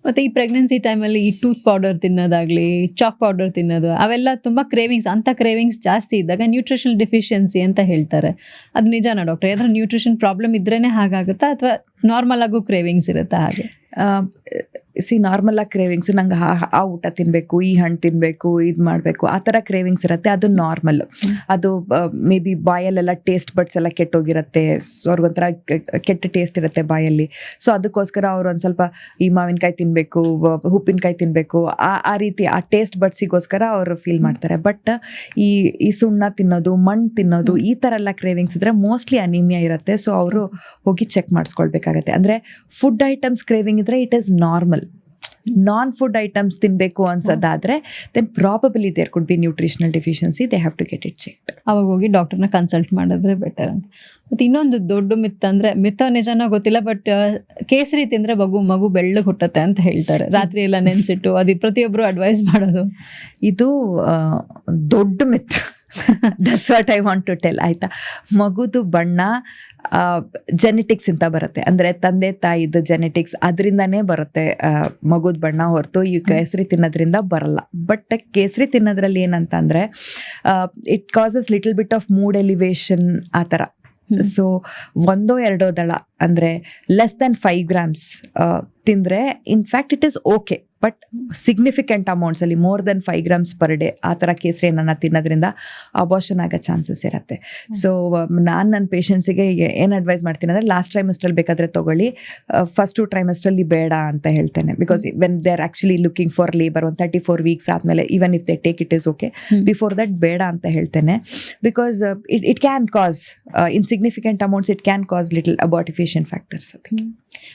ಮತ್ತು ಈ ಪ್ರೆಗ್ನೆನ್ಸಿ ಟೈಮಲ್ಲಿ ಈ ಟೂತ್ ಪೌಡರ್ ತಿನ್ನೋದಾಗಲಿ, ಚಾಕ್ ಪೌಡರ್ ತಿನ್ನೋದು ಅವೆಲ್ಲ ತುಂಬ ಕ್ರೇವಿಂಗ್ಸ್, ಅಂಥ ಕ್ರೇವಿಂಗ್ಸ್ ಜಾಸ್ತಿ ಇದ್ದಾಗ ನ್ಯೂಟ್ರಿಷನಲ್ ಡಿಫಿಷಿಯನ್ಸಿ ಅಂತ ಹೇಳ್ತಾರೆ. ಅದು ನಿಜಾನಾ ಡಾಕ್ಟರ್? ಯಾವ್ದಾದ್ರು ನ್ಯೂಟ್ರಿಷನ್ ಪ್ರಾಬ್ಲಮ್ ಇದ್ರೇ ಹಾಗಾಗುತ್ತಾ ಅಥವಾ ನಾರ್ಮಲ್ ಆಗು ಕ್ರೇವಿಂಗ್ಸ್ ಇರುತ್ತಾ ಹಾಗೆ? ನಾರ್ಮಲ್ ಆಗಿ ಕ್ರೇವಿಂಗ್ಸು ನಂಗೆ ಆ ಊಟ ತಿನ್ನಬೇಕು, ಈ ಹಣ್ಣು ತಿನ್ನಬೇಕು, ಇದು ಮಾಡಬೇಕು, ಆ ಥರ ಕ್ರೇವಿಂಗ್ಸ್ ಇರುತ್ತೆ. ಅದು ನಾರ್ಮಲ್. ಅದು ಮೇ ಬಿ ಬಾಯಲ್ಲೆಲ್ಲ ಟೇಸ್ಟ್ ಬಡ್ಸ್ ಎಲ್ಲ ಕೆಟ್ಟೋಗಿರುತ್ತೆ, ಸೊ ಅವ್ರಿಗೊಂಥರ ಕೆಟ್ಟ ಟೇಸ್ಟ್ ಇರುತ್ತೆ ಬಾಯಲ್ಲಿ. ಸೊ ಅದಕ್ಕೋಸ್ಕರ ಅವ್ರು ಒಂದು ಸ್ವಲ್ಪ ಈ ಮಾವಿನಕಾಯಿ ತಿನ್ನಬೇಕು, ಉಪ್ಪಿನಕಾಯಿ ತಿನ್ನಬೇಕು, ಆ ರೀತಿ ಆ ಟೇಸ್ಟ್ ಬಡ್ಸಿಗೋಸ್ಕರ ಅವರು ಫೀಲ್ ಮಾಡ್ತಾರೆ. ಬಟ್ ಈ ಸುಣ್ಣ ತಿನ್ನೋದು, ಮಣ್ಣು ತಿನ್ನೋದು, ಈ ಥರ ಎಲ್ಲ ಕ್ರೇವಿಂಗ್ಸ್ ಇದ್ದರೆ ಮೋಸ್ಟ್ಲಿ ಅನಿಮಿಯಾ ಇರುತ್ತೆ. ಸೊ ಅವರು ಹೋಗಿ ಚೆಕ್ ಮಾಡಿಸ್ಕೊಳ್ಬೇಕಾಗತ್ತೆ. ಅಂದರೆ ಫುಡ್ ಐಟಮ್ಸ್ ಕ್ರೇವಿಂಗ್ ಇದ್ದರೆ it is normal. Non food items ತಿನ್ನಬೇಕು ಅನ್ಸೋದಾದ್ರೆ then probably there could be nutritional deficiency. They have to get it checked. ಅವಾಗ ಹೋಗಿ ಡಾಕ್ಟರ್ನ ಕನ್ಸಲ್ಟ್ ಮಾಡಿದ್ರೆ ಬೆಟರ್ ಅಂತ. ಮತ್ತು ಇನ್ನೊಂದು ದೊಡ್ಡ ಮಿತ್ ಅಂದರೆ, ಮಿತ್ತೋ ನಿಜನೋ ಗೊತ್ತಿಲ್ಲ, ಬಟ್ ಕೇಸರಿ ತಿಂದರೆ ಮಗು ಬೆಳ್ಳಗೆ ಹುಟ್ಟುತ್ತೆ ಅಂತ ಹೇಳ್ತಾರೆ. ರಾತ್ರಿ ಎಲ್ಲ ನೆನೆಸಿಟ್ಟು ಅದು ಪ್ರತಿಯೊಬ್ಬರು ಅಡ್ವೈಸ್ ಮಾಡೋದು. ಇದು ದೊಡ್ಡ myth. That's what I want to tell. ಆಯಿತಾ, ಮಗುದು ಬಣ್ಣ ಜೆನೆಟಿಕ್ಸ್ ಅಂತ ಬರುತ್ತೆ. ಅಂದರೆ ತಂದೆ ತಾಯಿದು ಜೆನೆಟಿಕ್ಸ್ ಅದರಿಂದನೇ ಬರುತ್ತೆ ಮಗುದ ಬಣ್ಣ, ಹೊರತು ಈ ಕೇಸರಿ ತಿನ್ನೋದ್ರಿಂದ ಬರಲ್ಲ. ಬಟ್ ಕೇಸರಿ ತಿನ್ನೋದ್ರಲ್ಲಿ ಏನಂತ ಅಂದರೆ it causes little bit of mood elevation ಆ ಥರ. ಸೊ 1-2 ದಳ ಅಂದರೆ ಲೆಸ್ ದೆನ್ 5 grams ತಿಂದರೆ in fact it is okay. But significant ಅಮೌಂಟ್ಸಲ್ಲಿ more than 5 grams per day ಆ ಥರ ಕೇಸರಿಯನ್ನು ತಿನ್ನೋದ್ರಿಂದ ಅಬಾರ್ಷನ್ ಆಗೋ ಚಾನ್ಸಸ್ ಇರುತ್ತೆ. ಸೊ ನಾನು ನನ್ನ ಪೇಷಂಟ್ಸಿಗೆ ಏನು ಅಡ್ವೈಸ್ ಮಾಡ್ತೀನಿ ಅಂದರೆ, ಲಾಸ್ಟ್ ಟ್ರೈಮೆಸ್ಟ್ರಲ್ಲಿ ಬೇಕಾದರೆ ತೊಗೊಳ್ಳಿ, ಫಸ್ಟ್ 2 ಟ್ರೈಮೆಸ್ಟ್ರಲ್ಲಿ ಬೇಡ ಅಂತ ಹೇಳ್ತೇನೆ. Because when they are actually looking for labour ಒಂದು 34 weeks ಆದಮೇಲೆ, even if they take it is okay, before that ಬೇಡ ಅಂತ ಹೇಳ್ತೇನೆ. Because it can cause in significant amounts, it can cause little abortifacient factors. ಅದಕ್ಕೆ